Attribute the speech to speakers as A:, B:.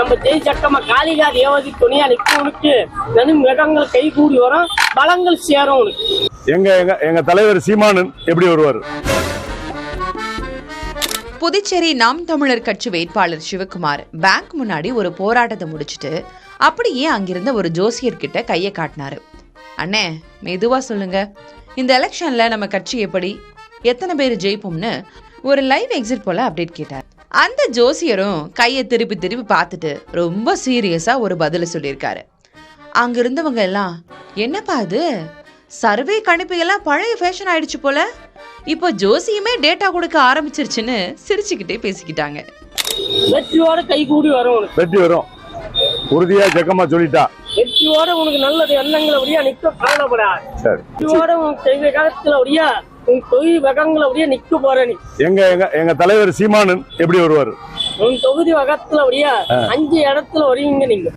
A: நம்ம ஜெயிச்சக்கமா காளிகா தேவதி துணியா நிற்கும் உனக்கு நனு மிருகங்கள் கை கூடி வரும் பலங்கள் சேரும் உனக்கு.
B: எங்க தலைவர் சீமானன் எப்படி வருவார்?
C: புதுச்சேரி நாம் தமிழர் கட்சி வேட்பாளர் சிவகுமார் பேங்க் முன்னாடி ஒரு போராட்டத்தை முடிச்சுட்டு அப்படியே அங்கிருந்த ஒரு ஜோசியர்கிட்ட கையை காட்டினாரு. அண்ணே மெதுவா சொல்லுங்க, இந்த எலெக்ஷன்ல நம்ம கட்சி எப்படி, எத்தனை பேர் ஜெயிப்போம்னு ஒரு லைவ் எக்ஸிட் போல அப்டேட் கேட்டார். அந்த ஜோசியரும் கையை திருப்பி திருப்பி பார்த்துட்டு ரொம்ப சீரியஸா ஒரு பதில சொல்லியிருக்காரு. அங்க இருந்தவங்க எல்லாம் என்னப்பா இது, சர்வே கணிப்புகள்லாம் பழைய ஃபேஷன் ஆயிடுச்சு போல, இப்போ ஜோசியுமே டேட்டா கொடுக்க ஆரம்பிச்சிருச்சுன்னு சிரிச்சுக்கிட்டே பேசிக்கிட்டாங்க.
A: வெற்றியோட கை கூடி வரும் உனக்கு.
B: வெற்றி வரும் உறுதியா ஜக்கமா சொல்லிட்டா.
A: வெற்றியோட உனக்கு நல்லது எண்ணங்களை அப்படியே நிக்க காணப்படாது. வெற்றியோட உன் தெய்வகத்துல அப்படியே உன் தொகுதி வகங்களை அப்படியே நிக்க போற நீ.
B: எங்க தலைவர் சீமானன் எப்படி வருவார்?
A: உன் தொகுதி வகத்துல அப்படியே 5 இடத்துல வருவீங்க நீங்க.